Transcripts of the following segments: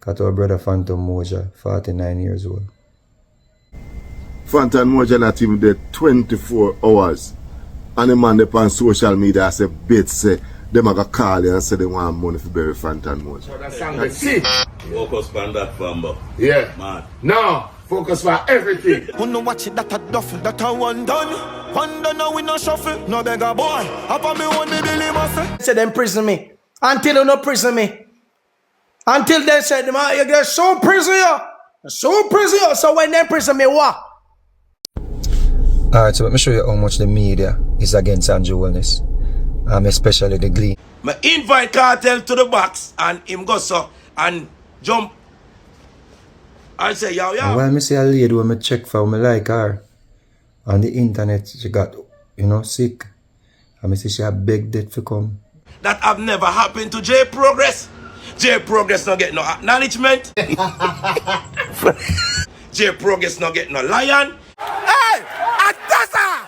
Got our brother Fanton Mojah, 49 years old. Fanton Mojah not even there 24 hours. And the man up on social media say, bet say, them a go call you and say they want money for bury Fanton Mojah. So that song they see. Focus on that, Fambo. Yeah. Man. No, focus for everything. Who no watch it that a duffel, that a one done. One done now we no shuffle, no beggar boy. Up on me one me Billy Muffin. Say them prison me. Until you no prison me. Until they said, man, you get so prison you. So prison you. So when they prison me, what? Alright, so let me show you how much the media is against Andrew Wellness. Especially the Glee. Me invite Cartel to the box and him go so and jump. I say, yo. And while me see a lady when me check for me like her on the internet, she got, sick. And me see she had begged it to come. That have never happened to J Progress. J Progress not get no acknowledgement. J Progress not get no lion. Hey, Atasa!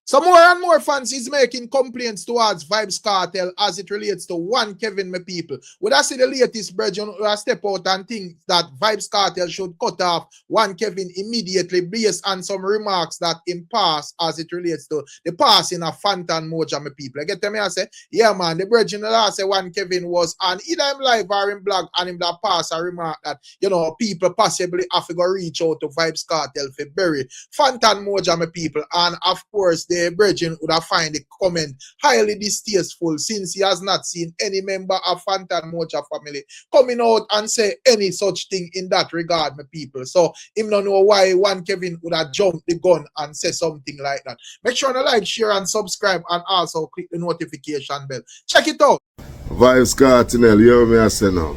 So more and more fans is making complaints towards Vybz Kartel as it relates to one Kevin, my people. Would I see the latest brethren step out and think that Vybz Kartel should cut off one Kevin immediately based on some remarks that in past as it relates to the passing of Fanton Mojah, my people. I get them here and say, yeah man, the brethren last say one Kevin was on either him live or in blog and him that pass a remark that, people possibly have to go reach out to Vybz Kartel for bury Fanton Mojah, my people. And of course, the brethren would have find the comment highly distasteful since he has not seen any member of Fanton Mojah family coming out and say any such thing in that regard, my people. So him don't know why one Kevin would have jumped the gun and say something like that. Make sure to like, share, and subscribe, and also click the notification bell. Check it out. Vybz Kartel, you hear me I say now.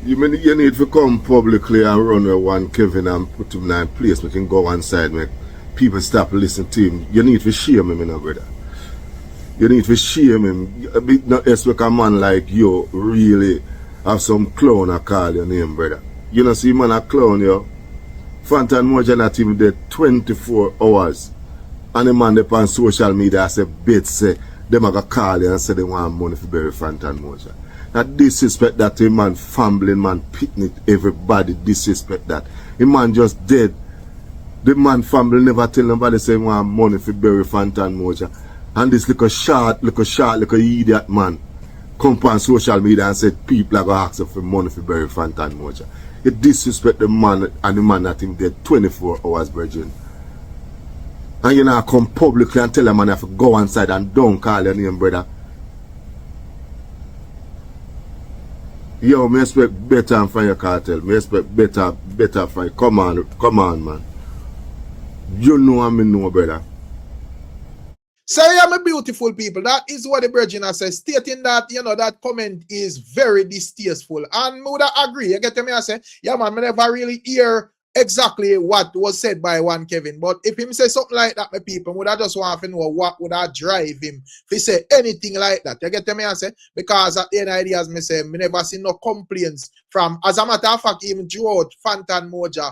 You need to come publicly and run with one Kevin and put him in place. We can go one side, make people stop listening to him. You need to shame him, brother. You need to shame him. A bit not expect a man like you really have some clown to call your name, brother. You know, see man a clown, yo. Fanton Mojah not even there 24 hours. And the man up on social media say, bet say, them a go call you and say they want money for bury Fanton Mojah. That disrespect that a man, fumbling man, picnic, everybody disrespect that. A man just dead. The man family never tell nobody say want money for bury Fanton Mojah. And this little short, little idiot man come on social media and said people are going to ask for money for bury Fanton Mojah. It disrespect the man and the man that him dead 24 hours, brethren. And you know, come publicly and tell a man have to go inside and don't call your name, brother. Yo, me expect better from your Cartel. Me expect better from you. Come on, man. You know and me know, brother. So yeah, my beautiful people, that is what the brethren has said, stating that, that comment is very distasteful. And I would agree. You get me? I say, yeah, man, I never really hear exactly what was said by one Kevin. But if him say something like that, my people, would I just want to know what would I drive him if he say anything like that? You get me? I say, because at the end of the day, as me say, me never see no complaints from, as a matter of fact, even throughout Fanton Mojah,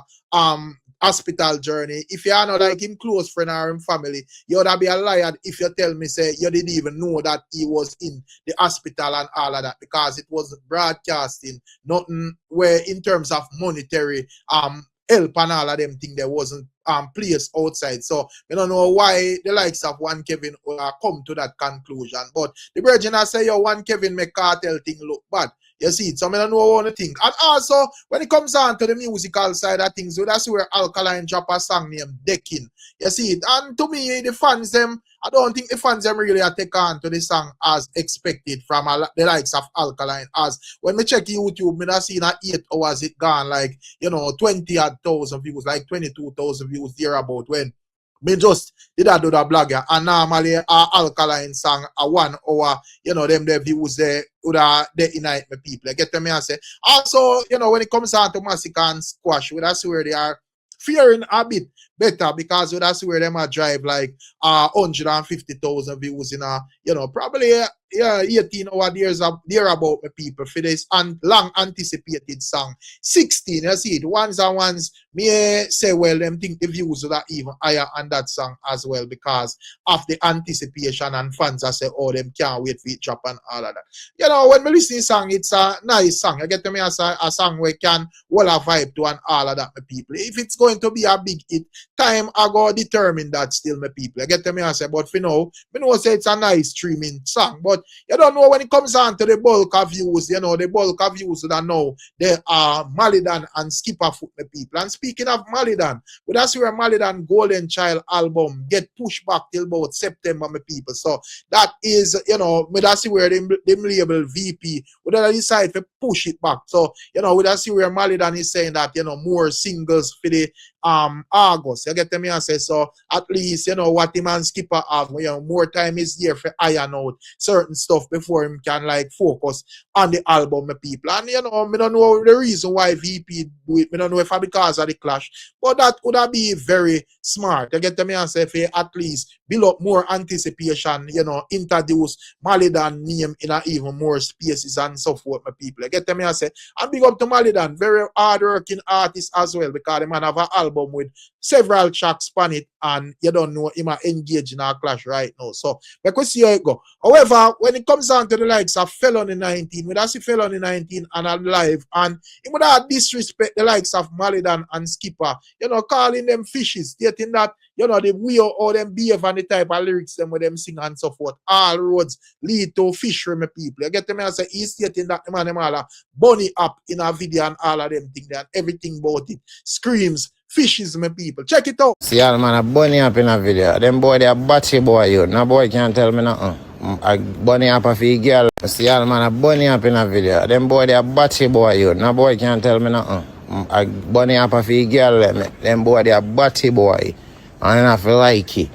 hospital journey. If you are not like him close friend or him family, you would be a liar if you tell me say you didn't even know that he was in the hospital and all of that, because it was broadcasting, nothing where in terms of monetary help and all of them things there wasn't placed outside. So we don't know why the likes of one Kevin will come to that conclusion. But the brethren I say yo, one Kevin make Cartel thing look bad. You see it, so I don't know what to think. And also, when it comes on to the musical side of things, that's where Alkaline drop a song named Decking. You see it. And to me, the fans them, I don't think the fans them really take on to the song as expected from the likes of Alkaline. As when we check YouTube, I see that 8 hours it gone like, 20,000 views, like 22,000 views thereabout when me just did I do the blogger, and normally Alkaline song a 1 hour, them the views there would they unite my people. Get them and say. Also, when it comes on to Massacre and Squash, that's where they are fearing a bit better, because that's where them are drive like 150,000 views in a, probably 18 odd years there about my people for this and long anticipated song. 16, you see it. Ones and ones, me say, well, them think the views are even higher on that song as well because of the anticipation and fans I say, oh, them can't wait for it drop and all of that. You know, when me listen to song, it's a nice song. You get to me as a song where can well a vibe to and all of that, my people. If it's going to be a big hit, time I go determine that still, my people. You get to me as say, but for now, me know say it's a nice streaming song. But you don't know when it comes on to the bulk of views, you know, the bulk of views that know they are Malidan and Skipper Foot, my people. And speaking of Malidan, but that's where Malidan Golden Child album get pushed back till about September, my people. So that is, you know, that's where them label VP would decide to push it back. So, you know, that's where Malidan is saying that, you know, more singles for the August. You get me and say, so at least, you know, what him and Skipper have, you know, more time is here for iron out certain stuff before him can like focus on the album, my people. And you know, I don't know the reason why VP do it. I don't know if it's because of the clash, but that would be very smart. You get me and say, if he at least build up more anticipation, you know, introduce Malidan name in a even more spaces and so forth, my people. You get me and say, and big up to Malidan, very hard-working artist as well, because the man have an album with several tracks on it, and you don't know him engaged in a clash right now. So, like we see how it go. However, when it comes down to the likes of Felony 19, when I see Felony 19 and I'm live, and he would have disrespect the likes of Malidan and Skipper, you know, calling them fishes, stating that, you know, the way or them behave and the type of lyrics them with them sing and so forth, all roads lead to fishery, my people. You get them and say, he's stating that the man them all bunny up in a video and all of them things and everything about it screams fishes, my people. Check it out. See all man a bunny up in a video. Them boy they a batty boy you. No boy can't tell me nothing. A bunny up a few girl. See all man a bunny up in a video. Them boy they a batty boy you. No boy can't tell me nothing. A bunny up a few girl. Them boy they a batty boy. And I feel like it.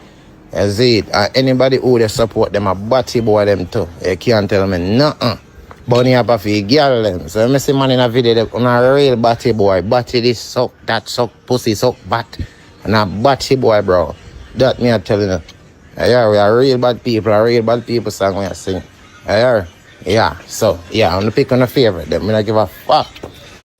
You see it. Anybody who they support them a batty boy them too. You can't tell me nothing. Bunny up a few girl them. So I see man in a video they on a real batty boy. Batty this suck, that suck, pussy suck, bat. And a batty boy, bro. That me I telling you. Yeah, we are real bad people, a real bad people song we are sing. Yeah, so yeah, I'm gonna pick on a favorite. Them me not give a fuck.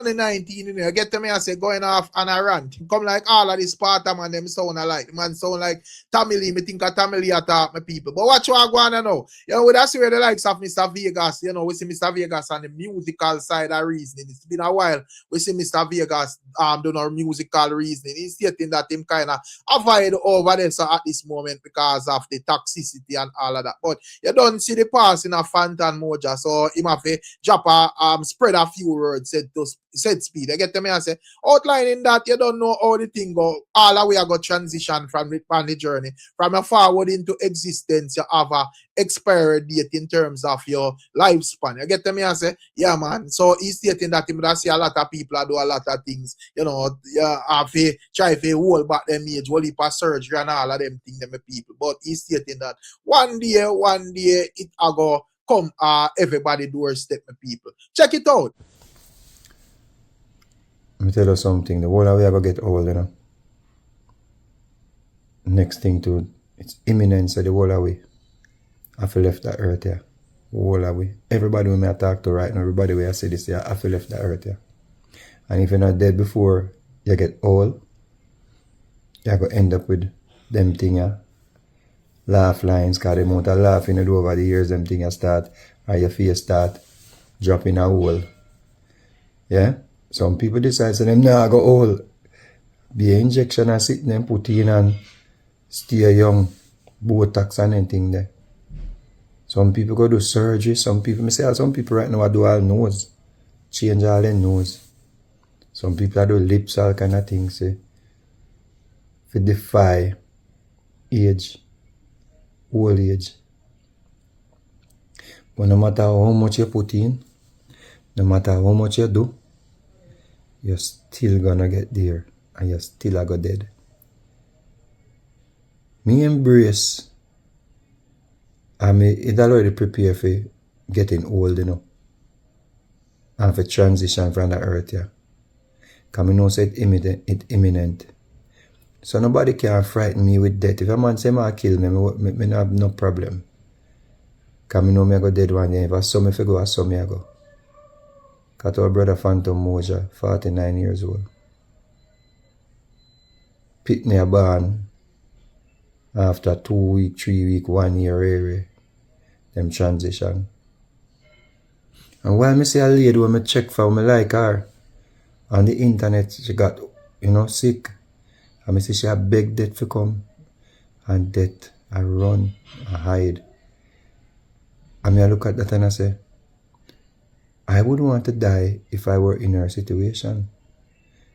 19, you know, get to me and say going off on a rant. Come like all of this part of man, them sound alike. The man sound like Tommy Lee, me think of Tommy Lee attack my people. But watch what I want to know. You know, that's where the likes of Mr. Vegas, you know, we see Mr. Vegas on the musical side of reasoning. It's been a while. We see Mr. Vegas doing our musical reasoning. He's stating that him kind of avoid over there so at this moment because of the toxicity and all of that. But you don't see the passing of Fanton Mojah, so him have to drop a spread a few words said speed. I get to me and say, outlining that you don't know how the thing go, all the way I got transition from the journey. From a forward into existence, you have a expiry date in terms of your lifespan. You get to me and say, yeah man, so he's stating that him that see a lot of people do a lot of things, you know, have to try to hold back them age, hold up a surgery and all of them things, them people. But he's stating that one day it a go come everybody doorstep, my people. Check it out. Let me tell you something. The whole of we are going to get old, you know. Next thing to, it's imminent, so the whole of we have left the earth here. Whole of we. Everybody we may talk to right now, everybody we I say this here, have left the earth here. And if you're not dead before you get old, you're going to end up with them thing here. Laugh lines, because the amount of laughing you do over the years, them thing start, or your face start dropping a hole. Yeah? Some people decide so them nah go old. Be an injection and sit them put in and stay young. Botox and anything there. Some people go do surgery. Some people right now do all nose. Change all their nose. Some people do lips, all kind of things. To defy age. Old age. But no matter how much you put in, no matter how much you do, you're still gonna get there and you're still a go dead. Me embrace it already prepare for getting old, you know. And for transition from the earth, yeah. Because I know it's imminent. So nobody can frighten me with death. If a man say I kill me, I have no problem. Because I know I go dead one day. If I saw me, if I go, I saw me, I go. Because our brother Fanton Mojah, 49 years old. Pick me a born after 2 weeks, 3 weeks, 1 year area. Them transition. And while I see a lady when I check for me like her on the internet, she got, sick. And I see she had beg death to come. And death, I run, I hide. And I look at that and I say, I wouldn't want to die if I were in her situation.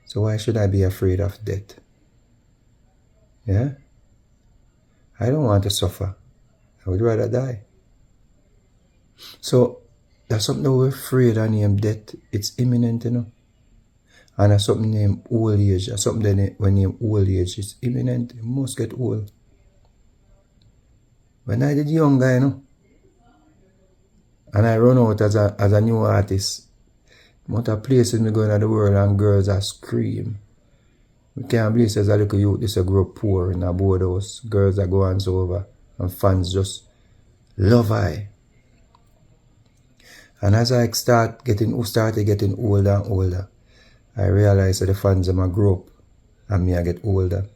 So why should I be afraid of death? Yeah? I don't want to suffer. I would rather die. So, that's something we're afraid of named death. It's imminent, And that's something named old age. That's something that when named old age, it's imminent. You must get old. When I did young guy, and I run out as a new artist, amount of places me going in the world and girls are scream. We can't believe as a little youth this grow up poor in a board house. Girls are going over and fans just love I. And as I started getting older and older, I realized that the fans them grow up and me I get older.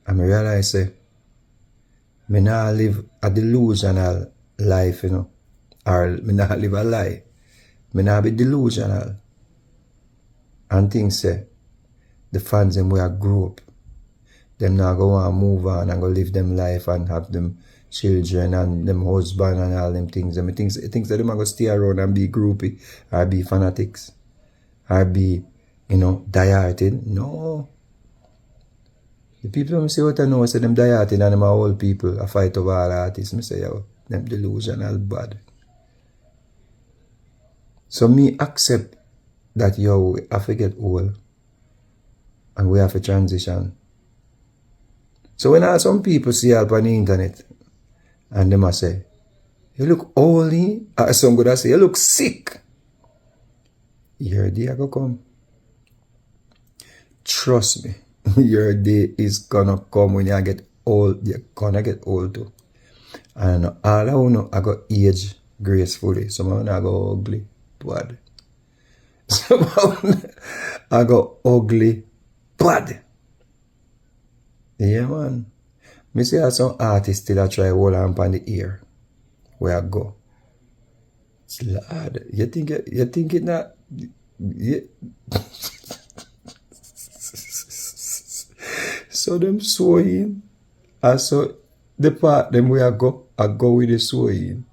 And I realized that me not live a delusional life, or me not live a lie. Me not be delusional. And things say, the fans them where I grew up, them now go and move on and go live them life and have them children and them husband and all them things. And things that them are going to stay around and be groupie or be fanatics or be, diehearted. No. The people who say what I know, say them diehearted and them are old people, a fight over all artists. Me say, yo, them delusional bad. So me accept that, yo, we have to get old and we have to transition. So when some people see help on the internet and them say, you look old, some good I say, you look sick. Your day go come. Trust me, your day is gonna come when you get old. You're gonna get old too. And all I know, I go age gracefully. Some of them I go ugly. Bad. Some of them I go ugly. Bad. Yeah, man. Me see how some artists still a try hold on the ear. Where I go. It's lad. You think it not? Yeah. So them sewing. I saw the part them where I go with the sewing.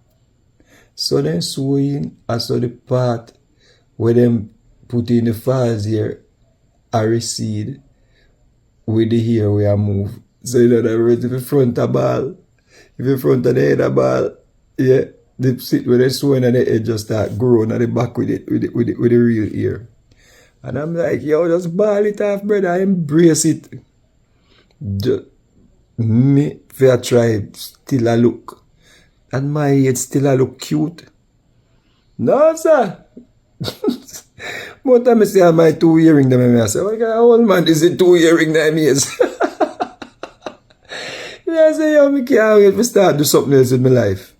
So them sewing, I saw the part where them put in the fuzz here, I recede with the hair where I move. So in other words, if the front a ball, if the front of the head a ball, yeah, they sit where they sewing and the head just start growing at the back with the real ear. And I'm like, yo, just ball it off, brother, I embrace it. Just, me, if I try, still I look. And my head still I look cute. No, sir. One time I see my 2 earring them, I say, what kind of old man is it 2 earring them years? I say, yo, I can't wait to start do something else in my life.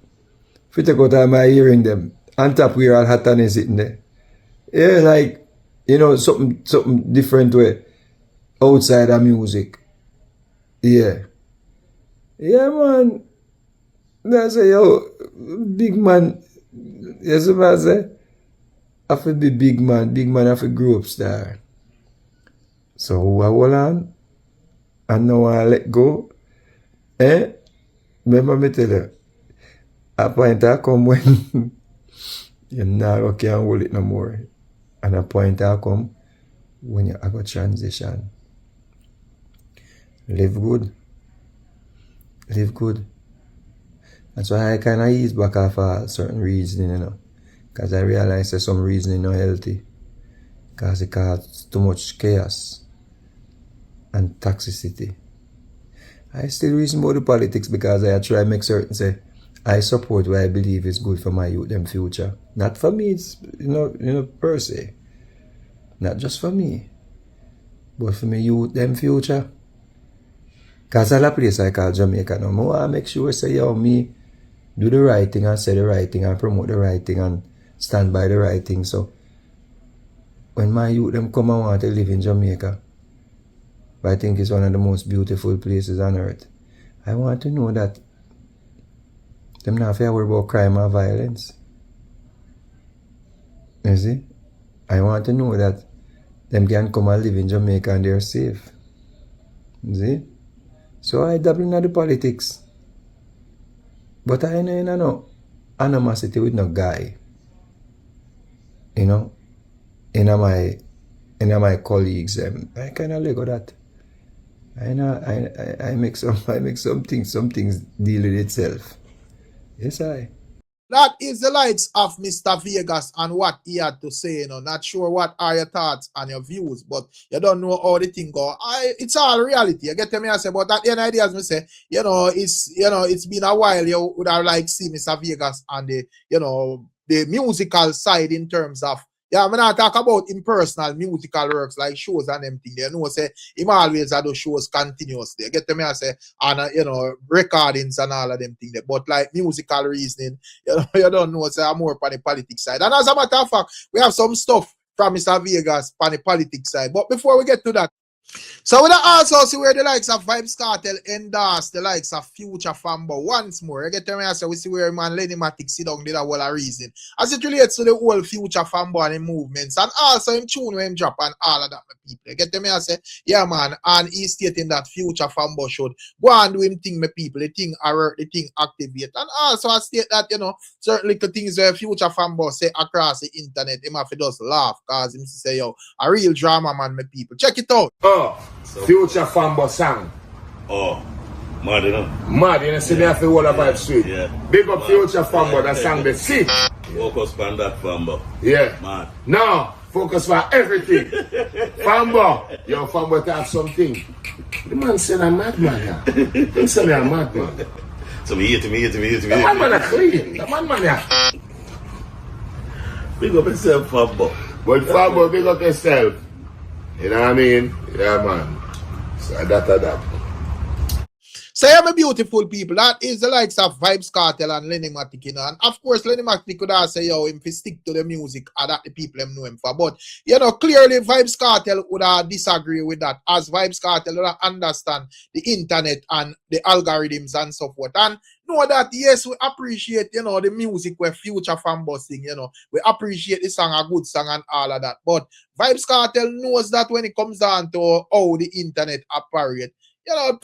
If I take out all my earring them, on top where all hot is sitting there. Yeah, like, something different way. Outside of music. Yeah. Yeah, man. I say, yo, big man. Yes, I say, I have to be big man. Big man have to grow up star. So who I hold on and now I let go. Remember me tell you, a point I come when you now can't hold it no more. And a point I come when you have a transition. Live good. Live good. That's why I kind of ease back off certain reasoning, Because I realize that some reasoning not healthy. Because it causes too much chaos and toxicity. I still reason about the politics because I try to make certain say I support what I believe is good for my youth and future. Not for me, it's per se. Not just for me. But for my youth and future. Because all a place I call Jamaica now, I want to make sure say, yo, me do the right thing and say the right thing and promote the right thing and stand by the right thing. So when my youth them come and want to live in Jamaica, I think it's one of the most beautiful places on earth. I want to know that them not have to worry about crime or violence. You see? I want to know that them can come and live in Jamaica and they're safe. You see? So I dabble in the politics. But I ain't no animosity with no guy. You know? In my colleagues, I kinda let go that. I make some things deal with itself. Yes, I. That is the likes of Mr. Vegas and what he had to say. You know, not sure what are your thoughts and your views, but you don't know how the thing go. It's all reality. You get me? I say, but at the end of the day, as me say, it's been a while. You would have like see Mr. Vegas and the musical side in terms of. Yeah, I'm not talk about impersonal musical works like shows and them thing. You know, say him always do shows continuously. You get me? I say, and recordings and all of them thing. But like musical reasoning, you don't know. Say I'm more on the politics side. And as a matter of fact, we have some stuff from Mr. Vegas on the politics side. But before we get to that. So we also see where the likes of Vybz Kartel endorse the likes of Future Fambo once more. You get me? So we see where man Lenny Matic sit down did a whole reason. As it relates to the whole Future Fambo and the movements and also him tune when him drop and all of that, my people. You get me? I say, yeah man, and he's stating that Future Fambo should go and do him thing, my people. The thing alert, the thing activate. And also I state that, certain little things where Future Fambo say across the internet, him have to just laugh because him say, yo, a real drama man, my people. Check it out. Future Fambo song. Mad, you know? Mad, you know, see me have to hold a vibe street. Yeah. Big up Future Fambo, that song the sick. Focus on that, Fambo. Yeah. Mad. No, focus for everything. Fambo, yo, Fambo to have something. The man said I'm madman, yeah. He said I'm madman. So me hate me. The man are clean. The man yeah. Big up yourself, Fambo. But Fambo, big up yourself. You know what I mean? Yeah, man. So that. So yeah, my beautiful people, that is the likes of Vybz Kartel and Lenny Matic, and of course Lenny Matic could have say, yo, him fi stick to the music and that the people him know him for. But clearly Vybz Kartel would have disagree with that, as Vybz Kartel would have understand the internet and the algorithms and so forth. And know that yes, we appreciate the music where Future Fambo sing, we appreciate the song, a good song and all of that. But Vybz Kartel knows that when it comes down to how the internet operate,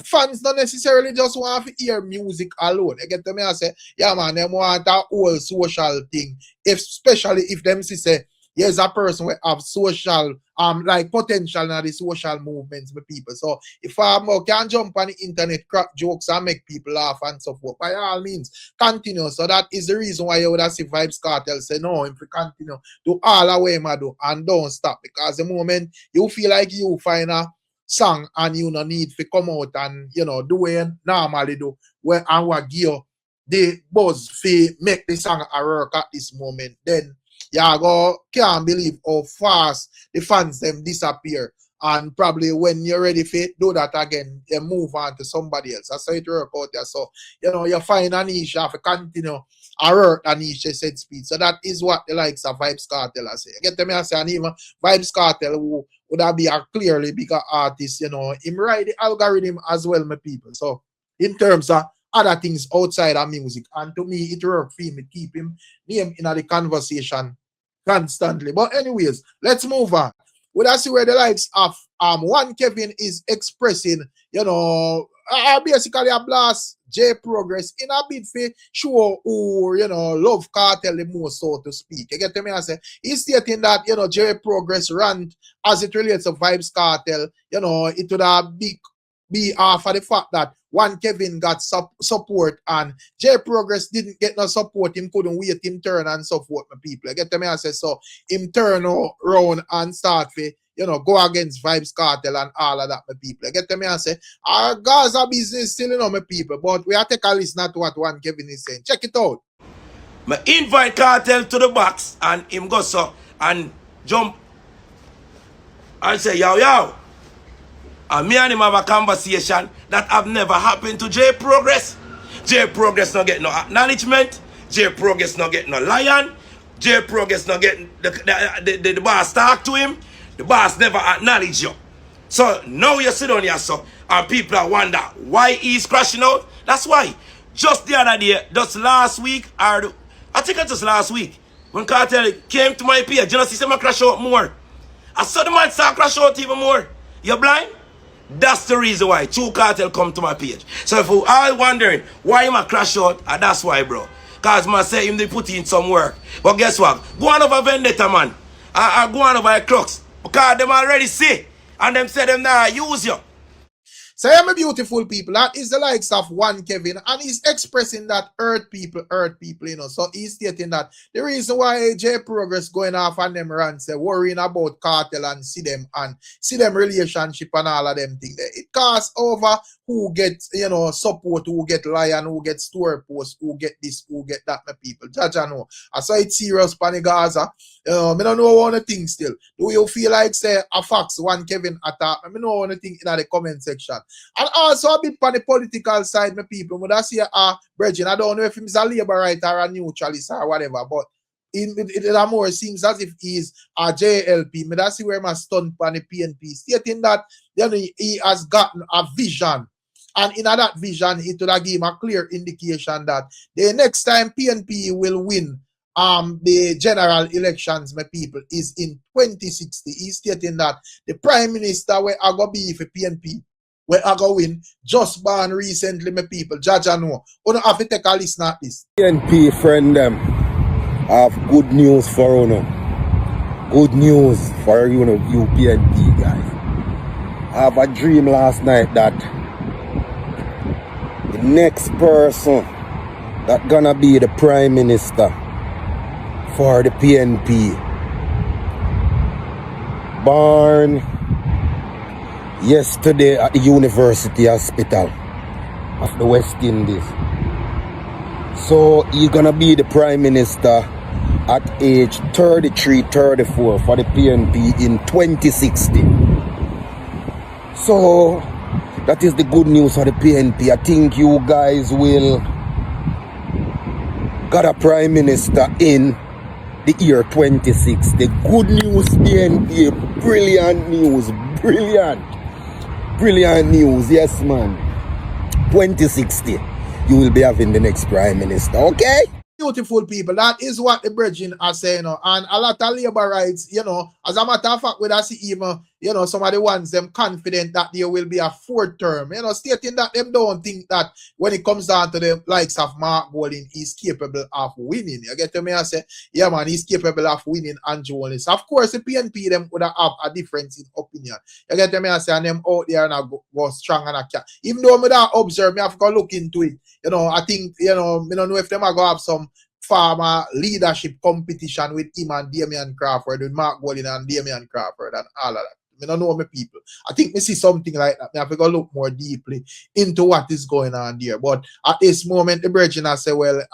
fans don't necessarily just want to hear music alone. You get me? I say, yeah, man, they want that whole social thing. Especially if them say, yes, a person will have social, like potential in the social movements with people. So if I can jump on the internet, crack jokes and make people laugh and so forth, by all means, continue. So that is the reason why you would have see Vybz Kartel say, no, if you continue, do all the way, Madu, and don't stop. Because the moment you feel like you find a song and you no need to come out and do what normally do where and what give the buzz for make the song a work at this moment, then can't believe how fast the fans them disappear. And probably when you're ready for do that again, you move on to somebody else. That's how it work out there. So, you find a niche, you have to continue a work a niche said speed. So that is what the likes of Vybz Kartel I say. You get me? I say, and even Vybz Kartel who would have be a clearly bigger artist, him ride the algorithm as well, my people. So in terms of other things outside of music, and to me it worked for me, keep him name in the conversation constantly. But anyways, let's move on. We see where the likes of one Kevin is expressing, basically a blast J Progress in a bit for show who love Kartel the most, so to speak. You get me? I say he's stating that J Progress rant as it relates to Vybz Kartel, it would have be for the fact that one Kevin got support and J Progress didn't get no support. Him couldn't wait him turn and so forth, my people. You get me? I say so him turn around and start for go against Vybz Kartel and all of that, my people. You get me? I say our Gaza business still, my people, but we have to take a listen to what one Kevin is saying. Check it out. I invite Kartel to the box and him go so and jump and say, yo. And me and him have a conversation that have never happened to J Progress. J Progress not get no acknowledgement. J Progress not get no lion. J Progress not get the boss talk to him. The boss never acknowledge you. So now you sit on here, so, and people are wonder why he's crashing out. That's why. Just the other day, just last week, I think it was last week, when Cartel came to my page, you know, see him crash out more. I saw the man start crash out even more. You blind? That's the reason why True Cartel come to my page. So if you are wondering why him a crash out, that's why, bro. Because man say him they put in some work. But guess what? Go on over Vendetta, man. Go on over a crux. Because them already see. And them say them now use you. So yeah, my beautiful people, that is the likes of one Kevin, and he's expressing that earth people, you know. So he's stating that the reason why J Progress going off on them rants, worrying about Cartel and see them relationship and all of them things there. It costs over who gets, you know, support, who get lion, who get store post, who get this, who get that, my people. Jaja know. I saw it serious pan Gaza. I don't know one thing still. Do you feel like say a fax one Kevin attack? I don't know one thing in the comment section. And also a bit on the political side, my people. When I see Bridget, I don't know if he's a labor writer or a neutralist or whatever, but it more seems as if he's a JLP. Me that's where my stunt on the PNP, stating that he has gotten a vision. And in that vision, it would give him a clear indication that the next time PNP will win the general elections, my people, is in 2060. He's stating that the Prime Minister where I go be for PNP, where I go win, just born recently, my people. Jaja know. You don't have to take a listen at this. PNP friend them have good news for you. Good news for you PNP guys. I have a dream last night that the next person that gonna be the Prime Minister for the PNP born yesterday at the University Hospital of the West Indies. So he's gonna be the Prime Minister at age 33, 34 for the PNP in 2060. So that is the good news for the PNP. I think you guys will got a Prime Minister in the year 2060. Good news, PNP. Brilliant news. Brilliant news. Yes, man. 2060. You will be having the next Prime Minister. Okay? Beautiful people, that is what the brethren are saying, you know, and a lot of labor rights, you know, as a matter of fact, we see even, you know, some of the ones them confident that there will be a fourth term, you know, stating that them don't think that when it comes down to the likes of Mark Golding, he's capable of winning. You get to me? I say, yeah, man, he's capable of winning and Jones. Of course, the PNP them would have a difference in opinion. You get to me? I say, and them out there and I go strong and I can. Even though I don't observe, I have to go look into it. You know, I think, you know, I don't know if them are going to have some farmer leadership competition with him and Damian Crawford, with Mark Golding and Damian Crawford and all of that. I don't know my people. I think we see something like that. I have to go look more deeply into what is going on there. But at this moment, the brethren say, well,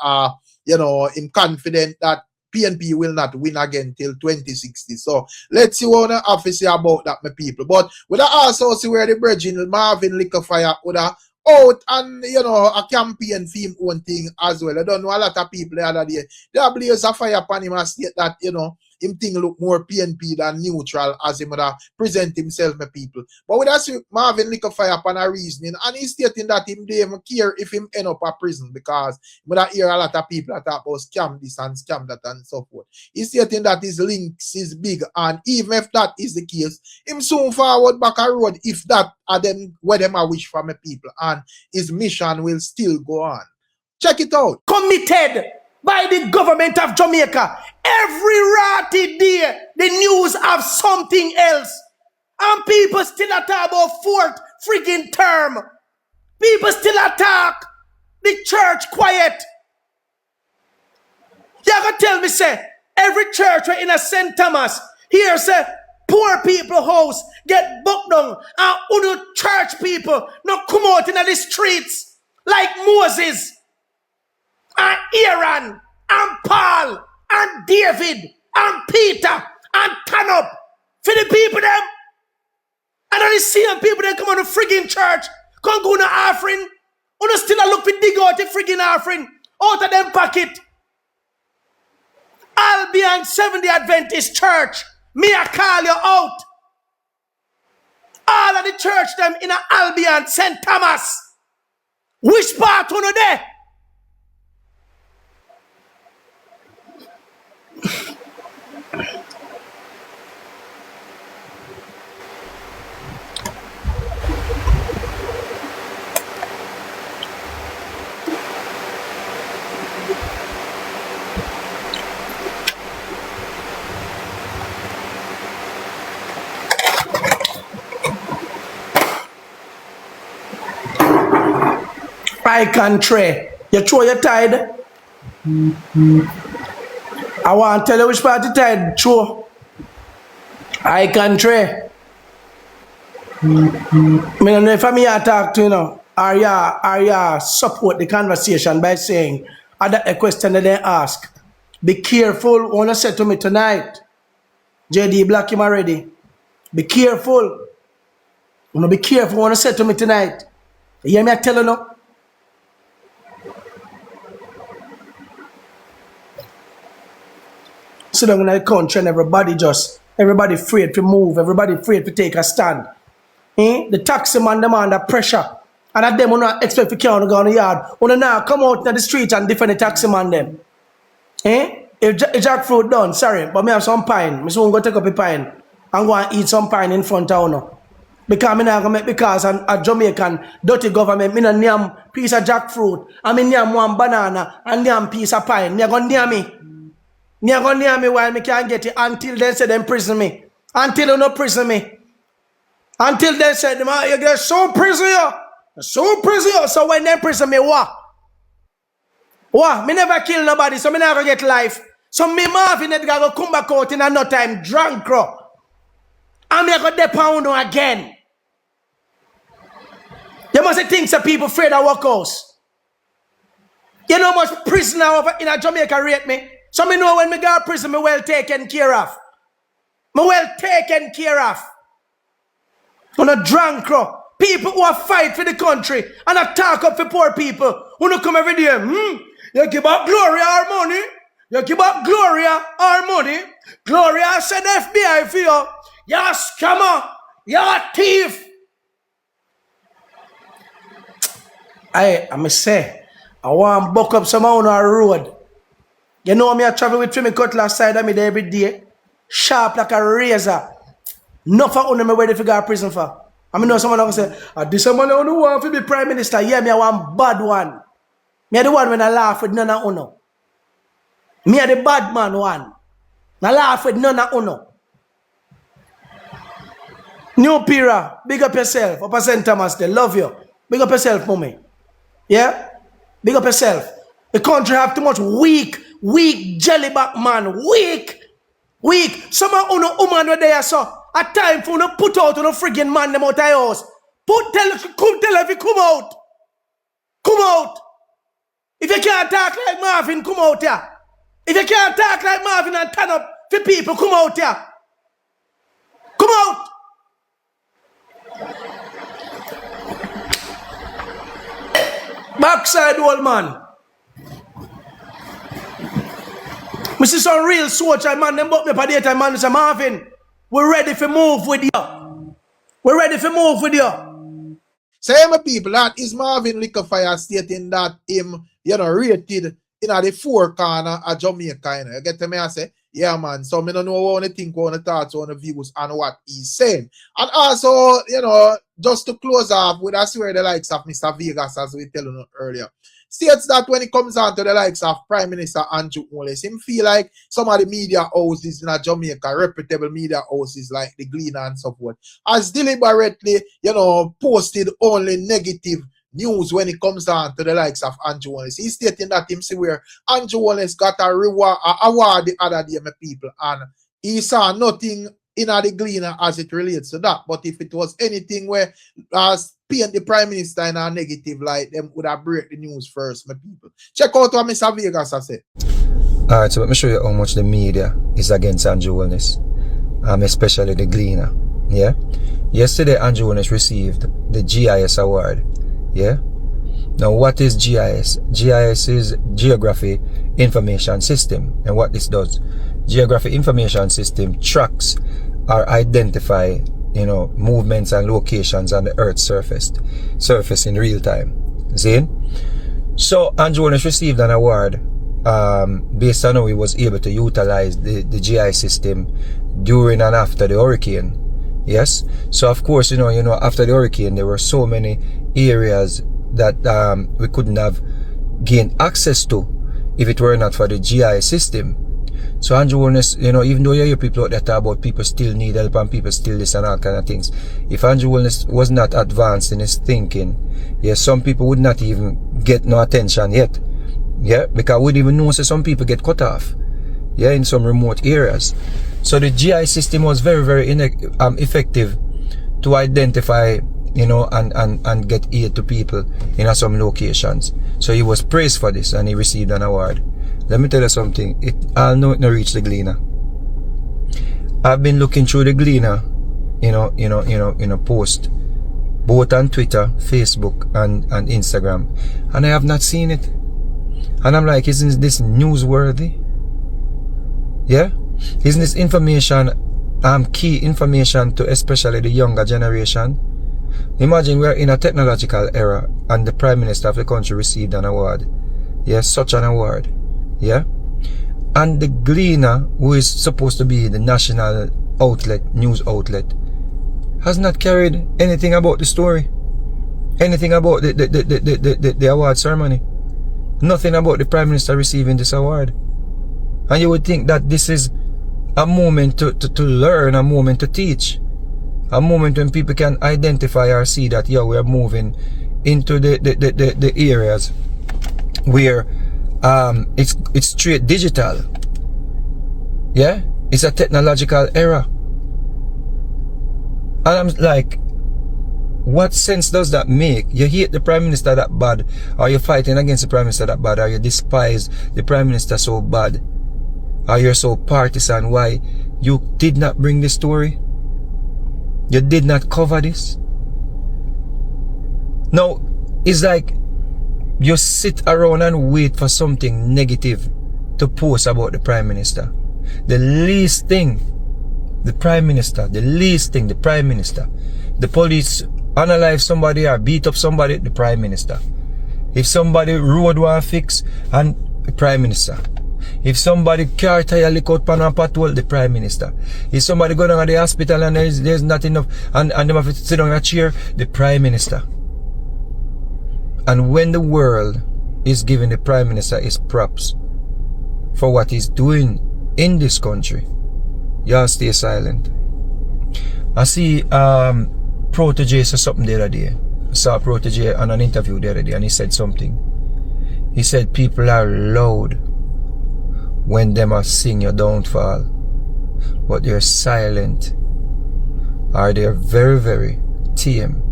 you know, I'm confident that PNP will not win again till 2060. So let's see what I have to say about that, my people. But we also see where the brethren Marvin Liquorfire would have out and, you know, a campaign theme one thing as well. I don't know a lot of people the other day. They are blaze a fire upon him and state that, you know, him thing look more PNP than neutral as him would present himself, my people. But with that, Marvin lick a fire upon a reasoning, and he's stating that him don't even care if him end up a prison because he would hear a lot of people that talk about scam this and scam that and so forth. He's stating that his links is big, and even if that is the case, him soon forward back a road if that are them where them are wish for my people, and his mission will still go on. Check it out. Committed by the government of Jamaica. Every ratty day, the news of something else. And people still talk about fourth freaking term. People still attack the church quiet. You gonna tell me, say, every church in a St. Thomas, here say, poor people house get bucked down, and other church people not come out in the streets like Moses and Aaron and Paul and David and Peter and turn up for the people them. And then the same people that come on the friggin' church, come go on the offering, You still a look for dig out the friggin' offering out of them pocket. Albion 70 Adventist Church, me I call you out. All of the church them in a Albion, St. Thomas. Which part you know there? I can tray. You throw your tide. I want to tell you which part the tide throw. I can tray. I don't know if I'm here to talk to you know. Are you support the conversation by saying a question that they ask? Be careful when you say to me tonight. JD block him already. Be careful. Be careful when you say to me tonight. You hear me I tell you no? Sit down in the country and everybody afraid to move, everybody afraid to take a stand. The taxi man them under pressure. And at them, we not expect to go on the yard. We now come out in the street and defend the taxi man them. If jackfruit done, sorry, but me have some pine. Me soon go take up a pine and go and eat some pine in front of you. Because me not gonna make because a Jamaican dirty government, me not name piece of jackfruit, and me name one banana and name piece of pine. Me gonna name me. Me gonna name me while me can't get it until they say them prison me. Until you no prison me. Until they say them you get so prison you. So prison you. So when they prison me, what? What? Me never kill nobody, so me never get life. So me Marvin it gonna come back out in no time drunk bro. And me gonna depound again. You must think some people afraid of workhouse. You know how much prisoner over in a Jamaica rate me? So me know when me go to prison, me well taken care of. Me well taken care of. On a drunk crow. People who are fight for the country and attack up for poor people. Who no come every day. You give up Gloria our money. You give up Gloria our money. Gloria said FBI for you. You're a scammer. You're a thief. I say, I want to buck up some on our road. You know me, I travel with Trimmy Cutlass side of me there every day. Sharp like a razor. Nothing on me ready to go to prison for. I mean, know someone will say, this someone who want to be prime minister. Yeah, me I want bad one. Me the one when I laugh with none of uno. Me the bad man one. I laugh with none of uno. New Pira, big up yourself. Up at St. Thomas, they love you. Big up yourself, mommy. Yeah? Big up yourself. The country have too much weak jellyback man. Weak. Some of you woman where they are so. A time for you put out on a friggin' man them out of your house. Tell if you come out. Come out. If you can't talk like Marvin, come out here. If you can't talk like Marvin and turn up for people, come out here. Come out. Backside old man. I see some real soldier man, them book me per daytime man, say Marvin, we're ready for move with you. We're ready for move with you. Say my people, that is Marvin Liquorfire stating that him, rated in the four corner of Jamaica. You get to me, I say, yeah man, so I don't know what I think, what I thoughts, what the views and what he's saying. And also, just to close off with, I swear the likes of Mr. Vegas, as we tell you earlier, states that when it comes on to the likes of Prime Minister Andrew Wallace, him feel like some of the media houses in Jamaica, reputable media houses like the Gleaner and so forth, has deliberately, posted only negative news when it comes down to the likes of Andrew Wallace. He's stating that him see where Andrew Wallace got a award the other day, my people, and he saw nothing in the Gleaner as it relates to that. But if it was anything where paint the Prime Minister in a negative light, them would have break the news first, my people. Check out what Mr. Vegas has said. Alright, so let me show you how much the media is against Andrew Wallace, especially the Gleaner. Yeah. Yesterday, Andrew Wallace received the GIS award. Yeah. Now, what is GIS? GIS is Geography Information System. And what this does, Geography Information System tracks or identify, movements and locations on the Earth's surface in real time. See? So, Andrew Holness received an award based on how he was able to utilize the GIS system during and after the hurricane. Yes? So, of course, after the hurricane, there were so many areas that we couldn't have gained access to if it were not for the GIS system. So Andrew Holness, even though you hear people out there talk about people still need help and people still this and all kind of things, if Andrew Holness was not advanced in his thinking, yes, some people would not even get no attention yet. Yeah, because we wouldn't even know some people get cut off. Yeah, in some remote areas. So the GIS system was very, very effective to identify, and get aid to people in some locations. So he was praised for this and he received an award. Let me tell you something. I'll know it not reach the Gleaner. I've been looking through the Gleaner, post, both on Twitter, Facebook, and Instagram, and I have not seen it. And I'm like, isn't this newsworthy? Yeah, isn't this information key information to especially the younger generation? Imagine we're in a technological era and the Prime Minister of the country received an award. Yes, such an award. Yeah, and the Gleaner, who is supposed to be the national news outlet, has not carried anything about the story, anything about the award ceremony, nothing about the Prime Minister receiving this award. And you would think that this is a moment to learn, a moment to teach, a moment when people can identify or see that we are moving into the areas where it's straight digital. Yeah, it's a technological era. And I'm like, what sense does that make? You hate the Prime Minister that bad, or you're fighting against the Prime Minister that bad, or you despise the Prime Minister so bad, or you're so partisan? Why you did not bring the story? You did not cover this? Now, it's like you sit around and wait for something negative to post about the Prime Minister. The least thing, the Prime Minister. The least thing, the Prime Minister. The police analyze somebody or beat up somebody, the Prime Minister. If somebody road want fix, and the Prime Minister. If somebody car tire lick out pan and patrol, the Prime Minister. If somebody go down to the hospital and there's not enough and them have to sit down in a chair, the Prime Minister. And when the world is giving the Prime Minister his props for what he's doing in this country, y'all stay silent. I see Protege said something the other day. I saw Protege on an interview the other day and he said something. He said people are loud when them are sing your downfall, but they're silent, or they're very, very tame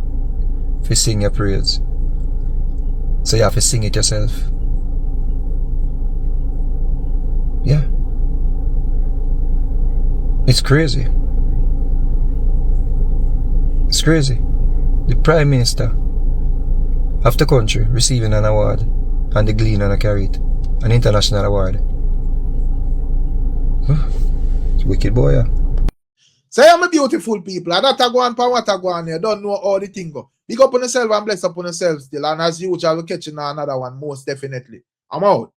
for sing your praise. So you have to sing it yourself. Yeah. It's crazy. It's crazy. The Prime Minister of the country receiving an award and the Gleaner carry it. An international award. It's wicked boy, yeah. Say I'm a beautiful people. And that I go on pa what I go on here. Don't know all the thing go. Big up on yourself and bless up on yourself still. And as usual, we'll catch you in another one, most definitely. I'm out.